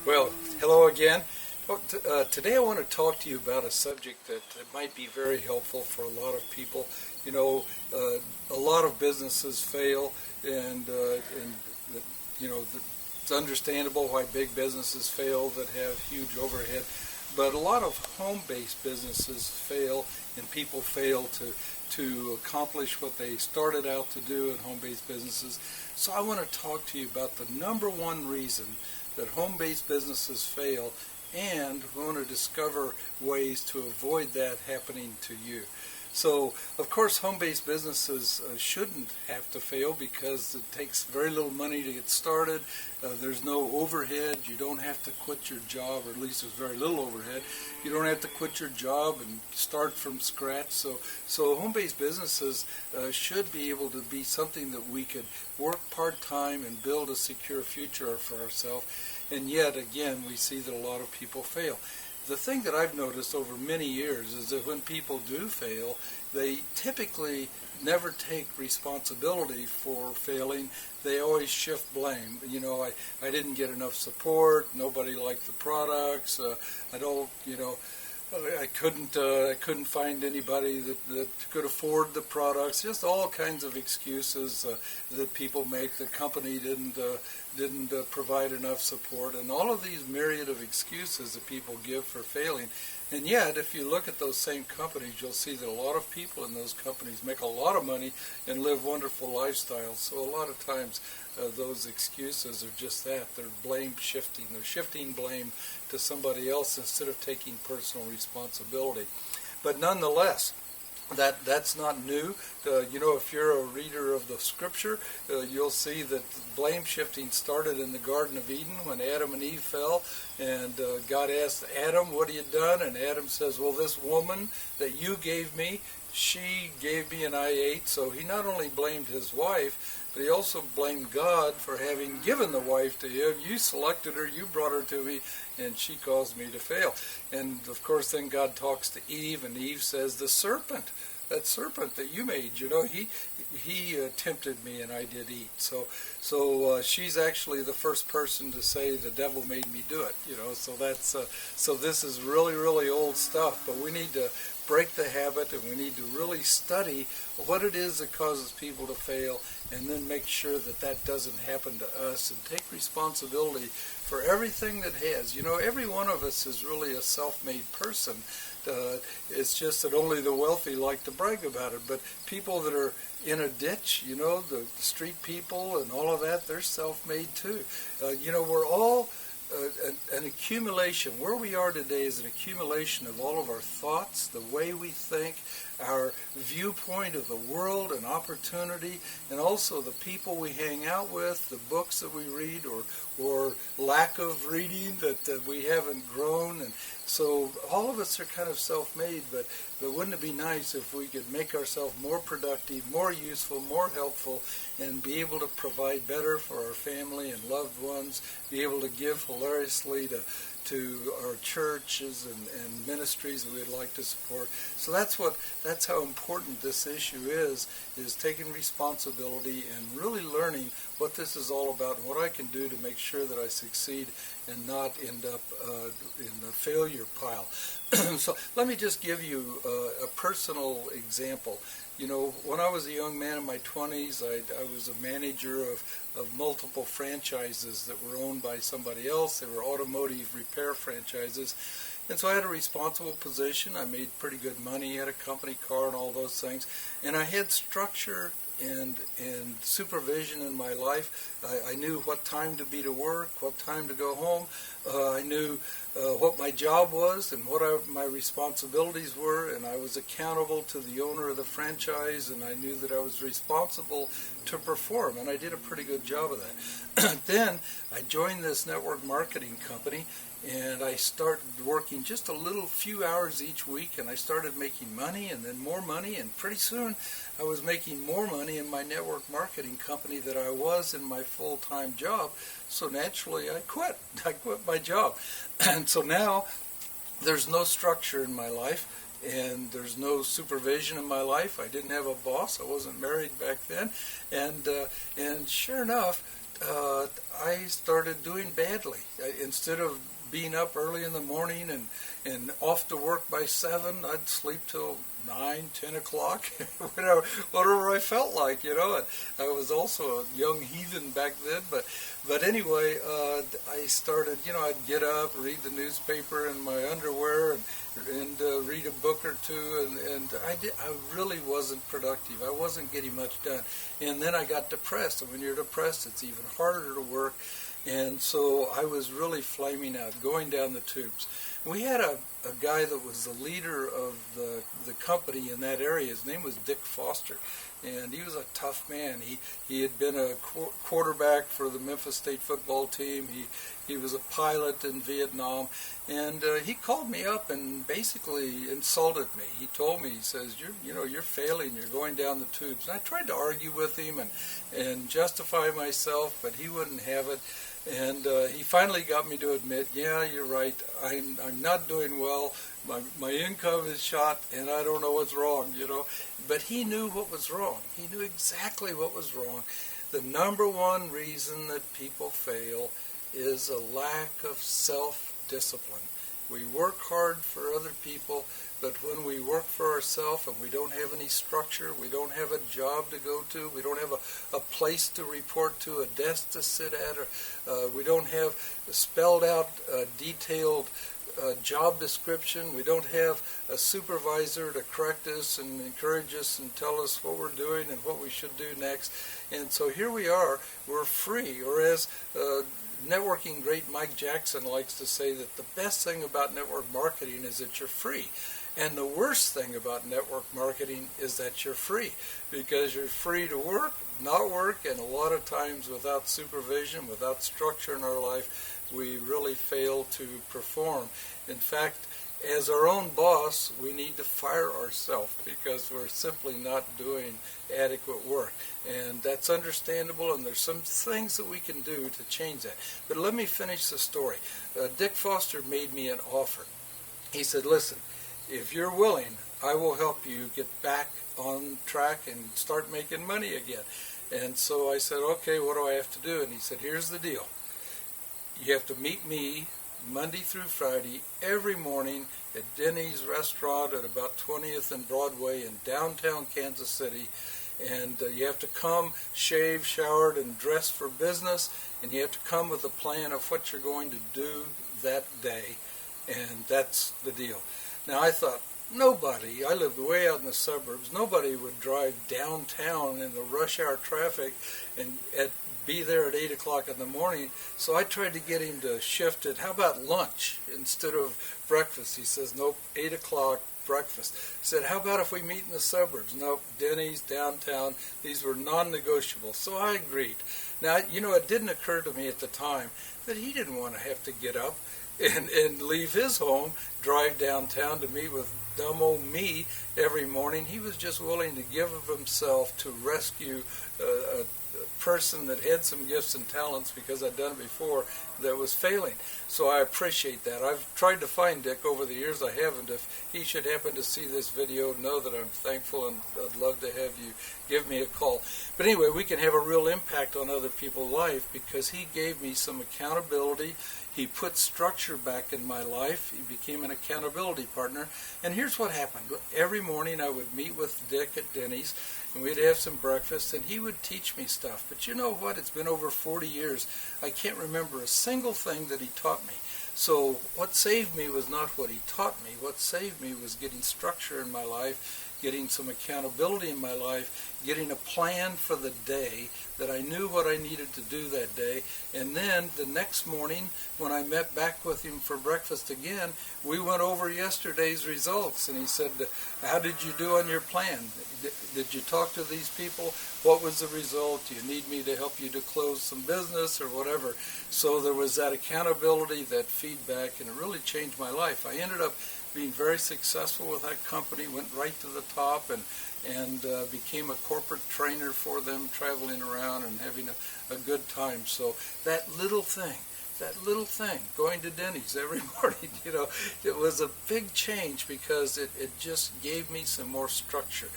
Well, hello again. Today I want to talk to you about a subject that might be very helpful for a lot of people. You know, a lot of businesses fail, and it's understandable why big businesses fail that have huge overhead. But a lot of home-based businesses fail, and people fail to accomplish what they started out to do in home-based businesses. So I want to talk to you about the number one reason that home-based businesses fail, and we want to discover ways to avoid that happening to you. So, of course, home-based businesses shouldn't have to fail because it takes very little money to get started. There's no overhead. You don't have to quit your job, or at least there's very little overhead. You don't have to quit your job and start from scratch. So home-based businesses should be able to be something that we could work part-time and build a secure future for ourselves. And yet, again, we see that a lot of people fail. The thing that I've noticed over many years is that when people do fail, they typically never take responsibility for failing. They always shift blame. You know, I didn't get enough support. Nobody liked the products. I couldn't find anybody that could afford the products. Just all kinds of excuses that people make. The company didn't provide enough support, and all of these myriad of excuses that people give for failing. And yet, if you look at those same companies, you'll see that a lot of people in those companies make a lot of money and live wonderful lifestyles. So a lot of times those excuses are just that. They're blame shifting. They're shifting blame to somebody else instead of taking personal responsibility. But nonetheless, that's not new. If you're a reader of the Scripture, you'll see that blame shifting started in the Garden of Eden when Adam and Eve fell, and God asked Adam, "What have you done?" And Adam says, "Well, this woman that you gave me, she gave me and I ate." So he not only blamed his wife, but he also blamed God for having given the wife to him. You selected her, you brought her to me, and she caused me to fail. And of course then God talks to Eve, and Eve says, "The serpent, that serpent that you made, he tempted me and I did eat." So she's actually the first person to say the devil made me do it. So this is really, really old stuff, but we need to break the habit, and we need to really study what it is that causes people to fail, and then make sure that that doesn't happen to us, and take responsibility for everything that has. Every one of us is really a self-made person. It's just that only the wealthy like to brag about it. But people that are in a ditch, the street people and all of that, they're self-made too. We're all an accumulation. Where we are today is an accumulation of all of our thoughts, the way we think, our viewpoint of the world and opportunity, and also the people we hang out with, the books that we read, or lack of reading, that we haven't grown. And so all of us are kind of self-made, but wouldn't it be nice if we could make ourselves more productive, more useful, more helpful, and be able to provide better for our family and loved ones, be able to give hilariously to our churches and ministries that we'd like to support. So that's how important this issue is taking responsibility and really learning what this is all about and what I can do to make sure that I succeed and not end up in the failure pile. So let me just give you a personal example. When I was a young man in my 20s, I was a manager of multiple franchises that were owned by somebody else. They were automotive repair franchises. And so I had a responsible position. I made pretty good money, had a company car and all those things. And I had structure and supervision in my life. I knew what time to be to work, what time to go home. I knew what my job was and what my responsibilities were, and I was accountable to the owner of the franchise, and I knew that I was responsible to perform, and I did a pretty good job of that. Then I joined this network marketing company, and I started working just a few hours each week, and I started making money and then more money, and pretty soon I was making more money in my network marketing company than I was in my full-time job. So naturally I quit. I quit my job. And so now there's no structure in my life, and there's no supervision in my life. I didn't have a boss. I wasn't married back then. And sure enough, I started doing badly. Instead of being up early in the morning and off to work by 7, I'd sleep till 9, 10 o'clock, whatever I felt like, And I was also a young heathen back then, but anyway, I started, I'd get up, read the newspaper in my underwear, and read a book or two, and I really wasn't productive. I wasn't getting much done. And then I got depressed, and when you're depressed, it's even harder to work. And so I was really flaming out, going down the tubes. We had a guy that was the leader of the company in that area. His name was Dick Foster, and he was a tough man. He had been a quarterback for the Memphis State football team. He was a pilot in Vietnam, and he called me up and basically insulted me. He told me, he says, you're failing. You're going down the tubes. And I tried to argue with him and justify myself, but he wouldn't have it. And he finally got me to admit, yeah, you're right. I'm not doing well. My income is shot, and I don't know what's wrong, But he knew what was wrong. He knew exactly what was wrong. The number one reason that people fail is a lack of self-discipline. We work hard for other people, but when we work for ourselves and we don't have any structure, we don't have a job to go to, we don't have a place to report to, a desk to sit at, or we don't have spelled out detailed job description, we don't have a supervisor to correct us and encourage us and tell us what we're doing and what we should do next. And so here we are, we're free, or as networking great Mike Jackson likes to say, that the best thing about network marketing is that you're free. And the worst thing about network marketing is that you're free, because you're free to work, not work, and a lot of times without supervision, without structure in our life, we really fail to perform. In fact, as our own boss, we need to fire ourselves because we're simply not doing adequate work. And that's understandable, and there's some things that we can do to change that. But let me finish the story. Dick Foster made me an offer. He said, listen, if you're willing, I will help you get back on track and start making money again. And so I said, okay, what do I have to do? And he said, here's the deal. You have to meet me Monday through Friday every morning at Denny's restaurant at about 20th and Broadway in downtown Kansas City. And you have to come shaved, showered, and dressed for business. And you have to come with a plan of what you're going to do that day. And that's the deal. Now I thought, nobody, I lived way out in the suburbs, nobody would drive downtown in the rush hour traffic and be there at 8 o'clock in the morning. So I tried to get him to shift it. How about lunch instead of breakfast? He says, nope, 8 o'clock, breakfast. I said, how about if we meet in the suburbs? Nope, Denny's, downtown. These were non-negotiable. So I agreed. Now, it didn't occur to me at the time that he didn't want to have to get up and leave his home, drive downtown to meet with dumb old me every morning. He was just willing to give of himself to rescue a person that had some gifts and talents, because I'd done it before, that was failing. So I appreciate that. I've tried to find Dick over the years. I haven't. If he should happen to see this video, know that I'm thankful, and I'd love to have you give me a call. But anyway, we can have a real impact on other people's life because he gave me some accountability. He put structure back in my life. He became an accountability partner. And here's what happened. Every morning I would meet with Dick at Denny's, and we'd have some breakfast, and he would teach me stuff. But you know what? It's been over 40 years. I can't remember a single thing that he taught me. So what saved me was not what he taught me. What saved me was getting structure in my life, getting some accountability in my life, getting a plan for the day, that I knew what I needed to do that day. And then the next morning, when I met back with him for breakfast again, we went over yesterday's results. And he said, how did you do on your plan? Did you talk to these people? What was the result? Do you need me to help you to close some business or whatever? So there was that accountability, that feedback, and it really changed my life. I ended up being very successful with that company, went right to the top, and became a corporate trainer for them, traveling around and having a good time. So that little thing, going to Denny's every morning, it was a big change because it just gave me some more structure.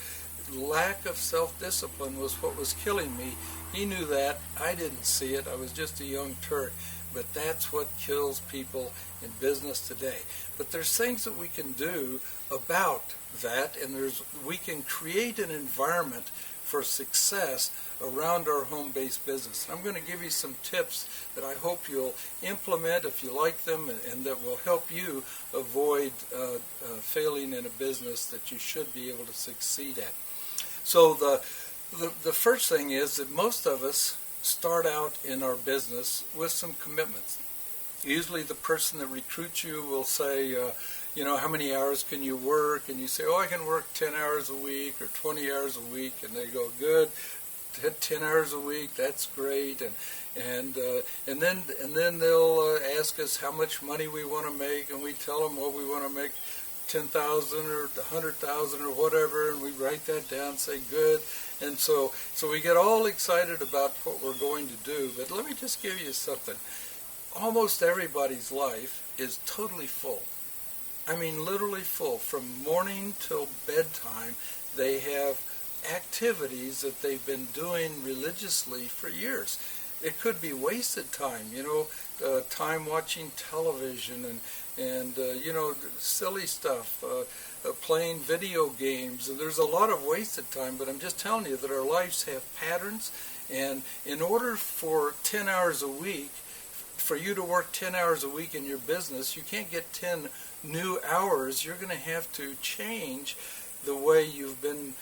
lack of self-discipline was what was killing me. He knew that. I didn't see it. I was just a young Turk. But that's what kills people in business today. But there's things that we can do about that, and we can create an environment for success around our home-based business. I'm going to give you some tips that I hope you'll implement if you like them, and that will help you avoid failing in a business that you should be able to succeed at. So the first thing is that most of us start out in our business with some commitments. Usually the person that recruits you will say, how many hours can you work? And you say, I can work 10 hours a week or 20 hours a week. And they go, good, 10 hours a week, that's great. And then they'll ask us how much money we want to make, and we tell them, we want to make 10,000 or 100,000 or whatever, and we write that down, say good. And so we get all excited about what we're going to do. But let me just give you something. Almost everybody's life is totally full. I mean, literally full. From morning till bedtime, they have activities that they've been doing religiously for years. It could be wasted time, time watching television and silly stuff, playing video games. And there's a lot of wasted time, but I'm just telling you that our lives have patterns. And in order for 10 hours a week, for you to work 10 hours a week in your business, you can't get 10 new hours. You're going to have to change the way you've been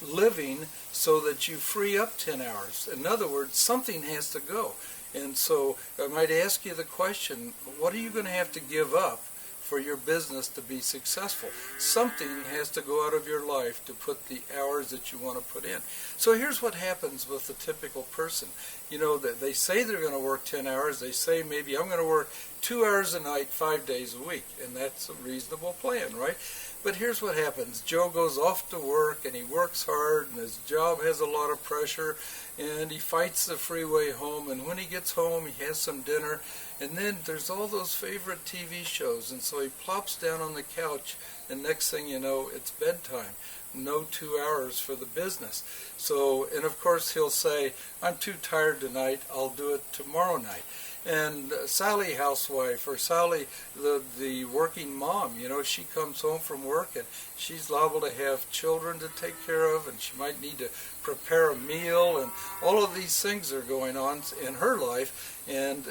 living so that you free up 10 hours. In other words, something has to go. And so I might ask you the question, what are you going to have to give up for your business to be successful? Something has to go out of your life to put the hours that you want to put in. So here's what happens with the typical person. They say they're going to work 10 hours. They say, maybe I'm going to work 2 hours a night, 5 days a week. And that's a reasonable plan, right? But here's what happens. Joe goes off to work, and he works hard, and his job has a lot of pressure, and he fights the freeway home, and when he gets home, he has some dinner, and then there's all those favorite TV shows, and so he plops down on the couch, and next thing you know, it's bedtime. No 2 hours for the business. So, and of course he'll say, I'm too tired tonight, I'll do it tomorrow night. And Sally, housewife, or Sally, the working mom, she comes home from work and she's liable to have children to take care of, and she might need to prepare a meal, and all of these things are going on in her life, and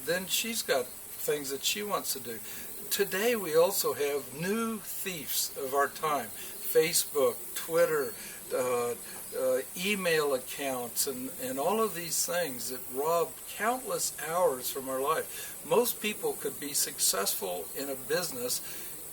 then she's got things that she wants to do. Today we also have new thieves of our time. Facebook, Twitter, email accounts, and all of these things that rob countless hours from our life. Most people could be successful in a business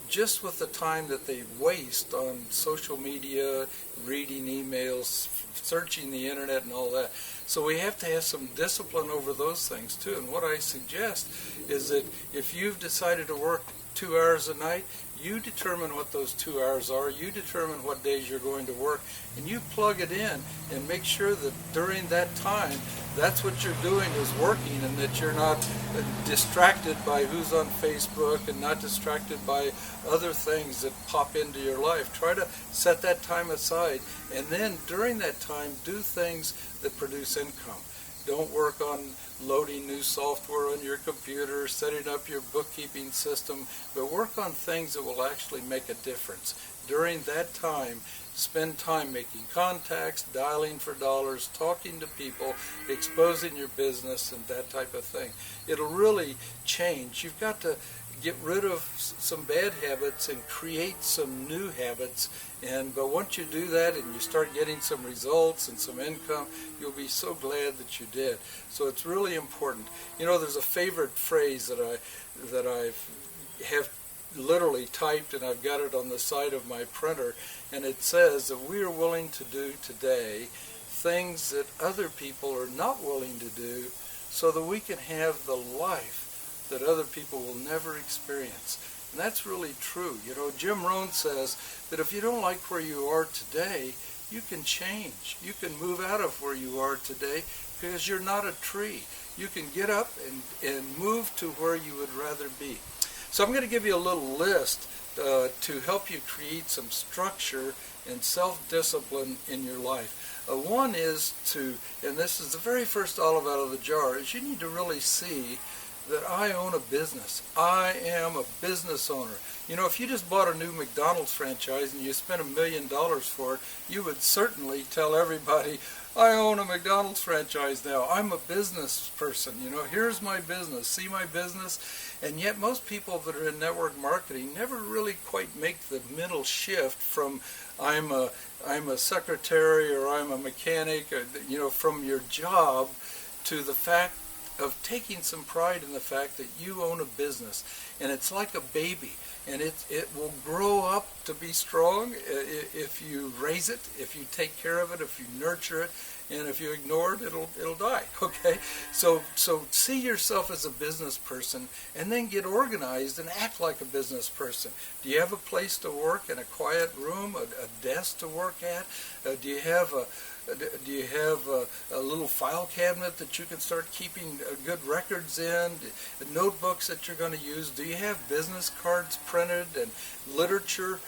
just with the time that they waste on social media, reading emails, searching the internet, and all that. So we have to have some discipline over those things too. And what I suggest is that if you've decided to work 2 hours a night, you determine what those 2 hours are, you determine what days you're going to work, and you plug it in and make sure that during that time, that's what you're doing is working, and that you're not distracted by who's on Facebook and not distracted by other things that pop into your life. Try to set that time aside, and then during that time, do things that produce income. Don't work on loading new software on your computer, setting up your bookkeeping system, but work on things that will actually make a difference. During that time, spend time making contacts, dialing for dollars, talking to people, exposing your business, and that type of thing. It'll really change. You've got to get rid of some bad habits and create some new habits. But once you do that and you start getting some results and some income, you'll be so glad that you did. So it's really important. There's a favorite phrase that I have literally typed, and I've got it on the side of my printer, and it says that we are willing to do today things that other people are not willing to do, so that we can have the life that other people will never experience. And that's really true. Jim Rohn says that if you don't like where you are today, you can change. You can move out of where you are today, because you're not a tree. You can get up and move to where you would rather be. So I'm going to give you a little list to help you create some structure and self-discipline in your life. One is to, and this is the very first olive out of the jar, is you need to really see that I own a business. I am a business owner. You know, if you just bought a new McDonald's franchise and you spent $1 million for it, you would certainly tell everybody, I own a McDonald's franchise now. I'm a business person. You know, here's my business. See my business? And yet most people that are in network marketing never really quite make the mental shift from I'm a secretary or I'm a mechanic, or, you know, from your job to the fact of taking some pride in the fact that you own a business. And it's like a baby, and it will grow up to be strong if you raise it, if you take care of it, if you nurture it, and if you ignore it, it'll die. Okay, so see yourself as a business person, and then get organized and act like a business person. Do you have a place to work in a quiet room, a desk to work at? Do you have a little file cabinet that you can start keeping good records in, notebooks that you're going to use? Do you have business cards printed and literature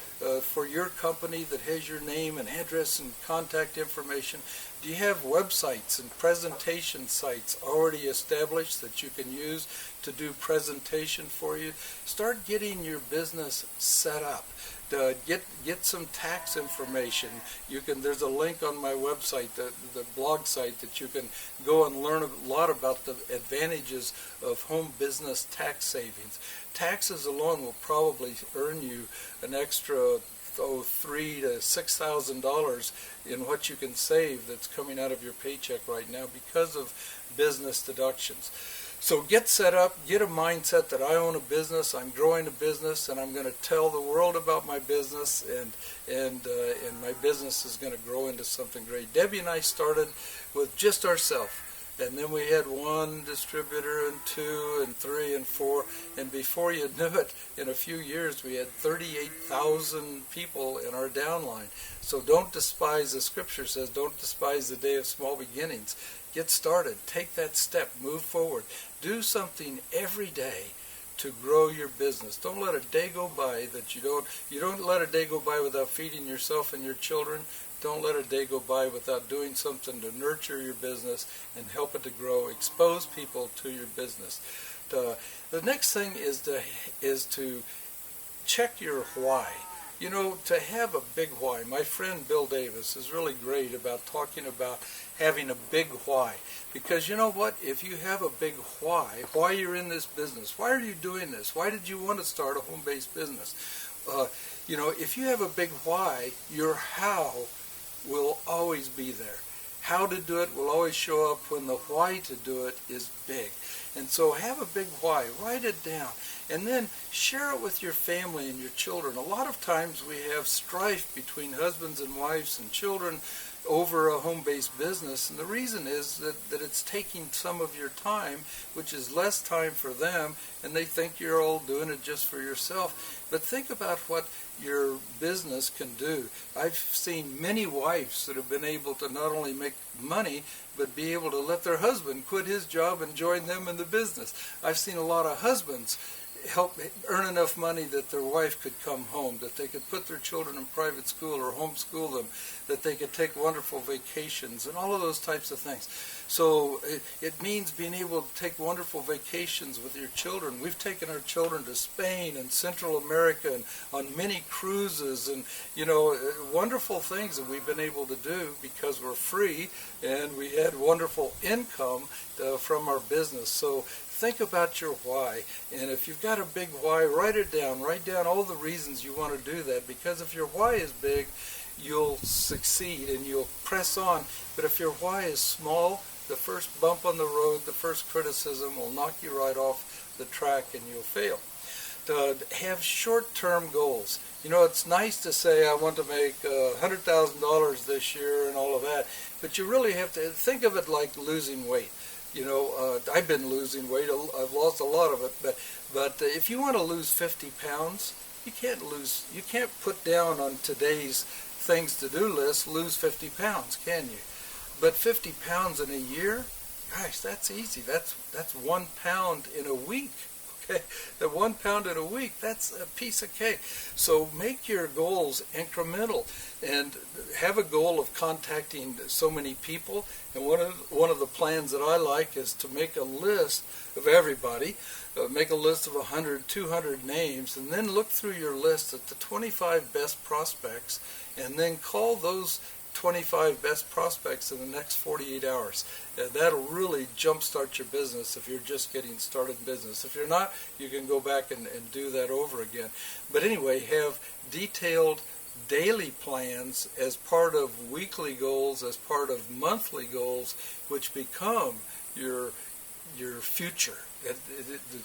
for your company that has your name and address and contact information? Do you have websites and presentation sites already established that you can use to do presentation for you? Start getting your business set up. Get some tax information. There's a link on my website, the blog site, that you can go and learn a lot about the advantages of home business tax savings. Taxes alone will probably earn you an extra $3,000 to $6,000 in what you can save that's coming out of your paycheck right now because of business deductions. So get set up, get a mindset that I own a business, I'm growing a business, and I'm going to tell the world about my business, and my business is going to grow into something great. Debbie and I started with just ourselves, and then we had one distributor and 2 and 3 and 4, and before you knew it, in a few years we had 38,000 people in our downline. So don't despise, the scripture says, don't despise the day of small beginnings. Get started, take that step, move forward. Do something every day to grow your business. Don't let a day go by that you don't let a day go by without feeding yourself and your children. Don't let a day go by without doing something to nurture your business and help it to grow. Expose people to your business. The next thing is to check your why. You know, to have a big why. My friend Bill Davis is really great about talking about having a big why. Because you know what? If you have a big why you're in this business, why are you doing this? Why did you want to start a home-based business? You know, if you have a big why, your how will always be there. How to do it will always show up when the why to do it is big. And so have a big why. Write it down. And then share it with your family and your children. A lot of times we have strife between husbands and wives and children over a home-based business, and the reason is that it's taking some of your time, which is less time for them, and they think you're all doing it just for yourself. But think about what your business can do. I've seen many wives that have been able to not only make money, but be able to let their husband quit his job and join them in the business. I've seen a lot of husbands help earn enough money that their wife could come home, that they could put their children in private school or homeschool them, that they could take wonderful vacations, and all of those types of things. So it means being able to take wonderful vacations with your children. We've taken our children to Spain and Central America and on many cruises, and wonderful things that we've been able to do because we're free and we had wonderful income from our business. So think about your why, and if you've got a big why, write it down. Write down all the reasons you want to do that, because if your why is big, you'll succeed and you'll press on. But if your why is small, the first bump on the road, the first criticism will knock you right off the track and you'll fail. To have short-term goals. It's nice to say I want to make $100,000 this year and all of that, but you really have to think of it like losing weight. I've been losing weight. I've lost a lot of it, but if you want to lose 50 pounds, you can't put down on today's things to do list, lose 50 pounds, can you? But 50 pounds in a year, gosh, that's easy. That's 1 pound in a week. okay? That 1 pound in a week, that's a piece of cake. So make your goals incremental and have a goal of contacting so many people. And one of the plans that I like is to make a list of everybody, make a list of 100, 200 names, and then look through your list at the 25 best prospects, and then call those 25 best prospects in the next 48 hours. That'll really jumpstart your business if you're just getting started in business. If you're not, you can go back and do that over again. But anyway, have detailed daily plans as part of weekly goals, as part of monthly goals, which become your future.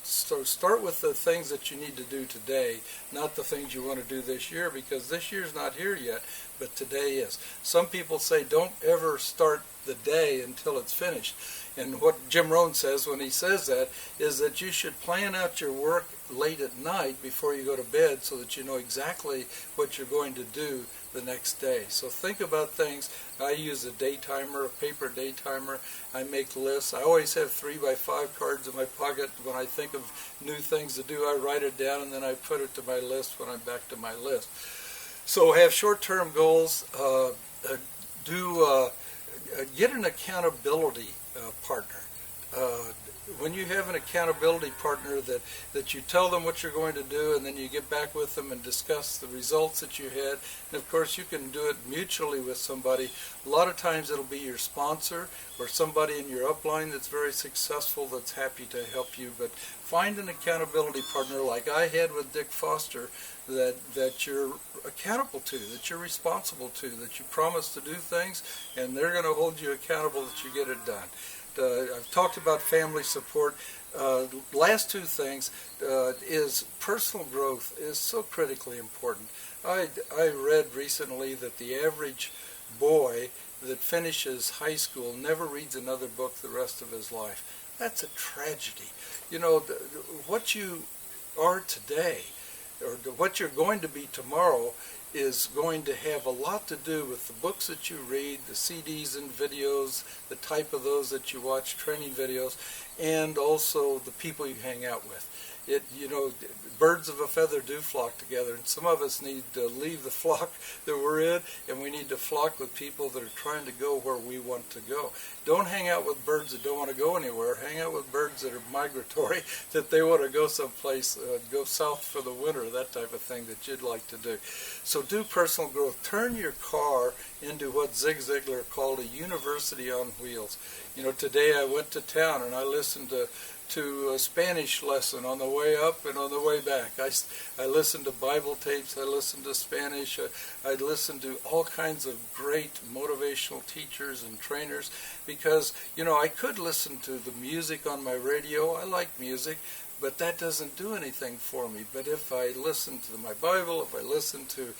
So start with the things that you need to do today, not the things you want to do this year, because this year's not here yet, but today is. Some people say don't ever start the day until it's finished. And what Jim Rohn says when he says that is that you should plan out your work late at night before you go to bed so that you know exactly what you're going to do the next day. So think about things. I use a day timer, a paper day timer. I make lists. I always have 3x5 cards in my pocket. When I think of new things to do, I write it down and then I put it to my list when I'm back to my list. So have short-term goals. Get an accountability partner. When you have an accountability partner that you tell them what you're going to do, and then you get back with them and discuss the results that you had, and of course you can do it mutually with somebody. A lot of times it'll be your sponsor or somebody in your upline that's very successful that's happy to help you, but find an accountability partner like I had with Dick Foster that you're accountable to, that you're responsible to, that you promise to do things, and they're going to hold you accountable that you get it done. I've talked about family support. Last two things is personal growth is so critically important. I read recently that the average boy that finishes high school never reads another book the rest of his life. That's a tragedy. You know, what you are today, or what you're going to be tomorrow, is going to have a lot to do with the books that you read, the CDs and videos, the type of those that you watch, training videos, and also the people you hang out with. Birds of a feather do flock together, and some of us need to leave the flock that we're in, and we need to flock with people that are trying to go where we want to go. Don't hang out with birds that don't want to go anywhere. Hang out with birds that are migratory, that they want to go someplace, go south for the winter, that type of thing that you'd like to do. So do personal growth. Turn your car into what Zig Ziglar called a university on wheels. You know, today I went to town and I listened to a Spanish lesson on the way up and on the way back. I listened to Bible tapes, I listened to Spanish, I listened to all kinds of great motivational teachers and trainers, because, you know, I could listen to the music on my radio. I like music, but that doesn't do anything for me. But if I listen to my Bible, if I listen to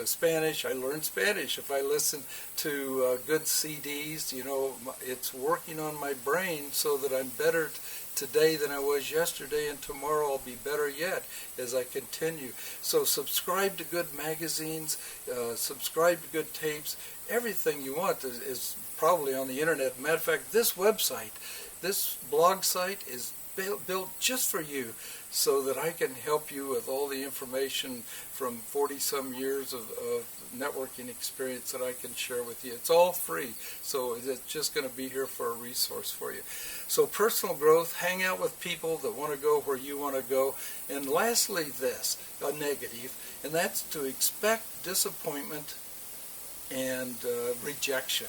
Spanish, I learn Spanish. If I listen to good CDs, you know, it's working on my brain so that I'm better today than I was yesterday, and tomorrow I'll be better yet as I continue. So subscribe to good magazines, subscribe to good tapes. Everything you want is probably on the internet. Matter of fact, this website, this blog site is built just for you, so that I can help you with all the information from 40-some years of networking experience that I can share with you. It's all free, so it's just going to be here for a resource for you. So personal growth, hang out with people that want to go where you want to go. And lastly, this, a negative, and that's to expect disappointment and rejection.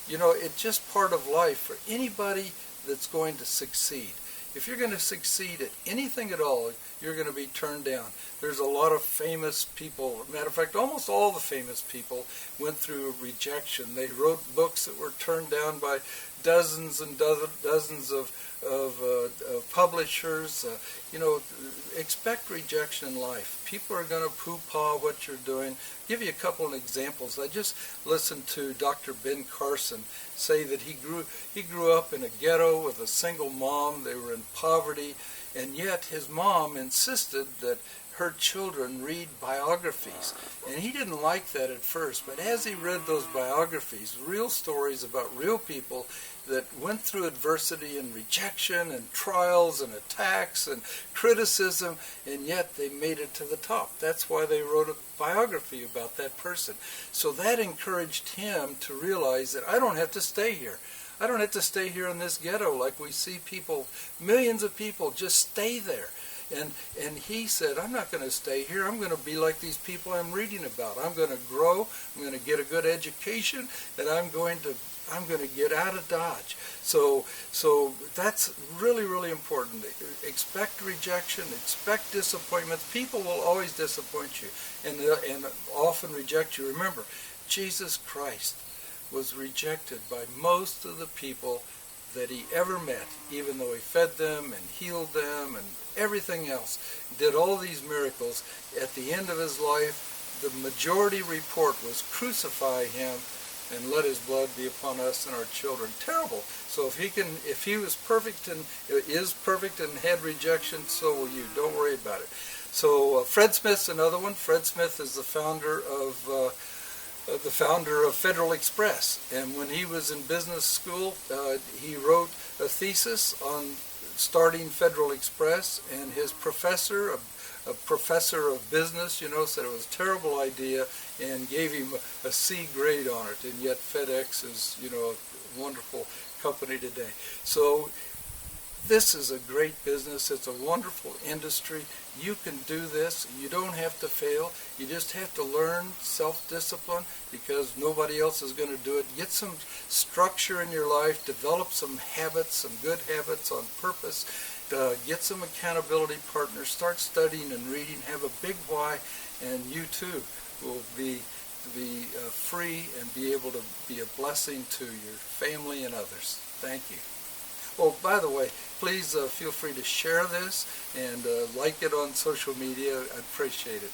You know, it's just part of life for anybody that's going to succeed. If you're going to succeed at anything at all, you're going to be turned down. There's a lot of famous people. Matter of fact, almost all the famous people went through rejection. They wrote books that were turned down by dozens and dozens of publishers. Expect rejection in life. People are going to poo-pah what you're doing. I'll give you a couple of examples. I just listened to Dr. Ben Carson say that he grew up in a ghetto with a single mom. They were in poverty, and yet his mom insisted that her children read biographies. And he didn't like that at first, but as he read those biographies, real stories about real people that went through adversity and rejection and trials and attacks and criticism, and yet they made it to the top. That's why they wrote a biography about that person. So that encouraged him to realize that I don't have to stay here. I don't have to stay here in this ghetto like we see people, millions of people just stay there. And he said, I'm not going to stay here. I'm going to be like these people I'm reading about. I'm going to grow. I'm going to get a good education, and I'm going to get out of Dodge. So that's really, really important. Expect rejection. Expect disappointments. People will always disappoint you and often reject you. Remember, Jesus Christ was rejected by most of the people that he ever met, even though he fed them and healed them and everything else, did all these miracles. At the end of his life, the majority report was crucify him and let his blood be upon us and our children. Terrible. So if he was perfect and is perfect and had rejection, so will you. Don't worry about it. So Fred Smith's another one. Fred Smith is the founder of Federal Express, and when he was in business school, he wrote a thesis on starting Federal Express, and his professor, a professor of business, said it was a terrible idea and gave him a C grade on it, and yet FedEx is, a wonderful company today. So this is a great business. It's a wonderful industry. You can do this. You don't have to fail. You just have to learn self-discipline because nobody else is going to do it. Get some structure in your life. Develop some habits, some good habits on purpose. Get some accountability partners. Start studying and reading. Have a big why, and you too will be free and be able to be a blessing to your family and others. Thank you. Oh, by the way, please feel free to share this and like it on social media. I'd appreciate it.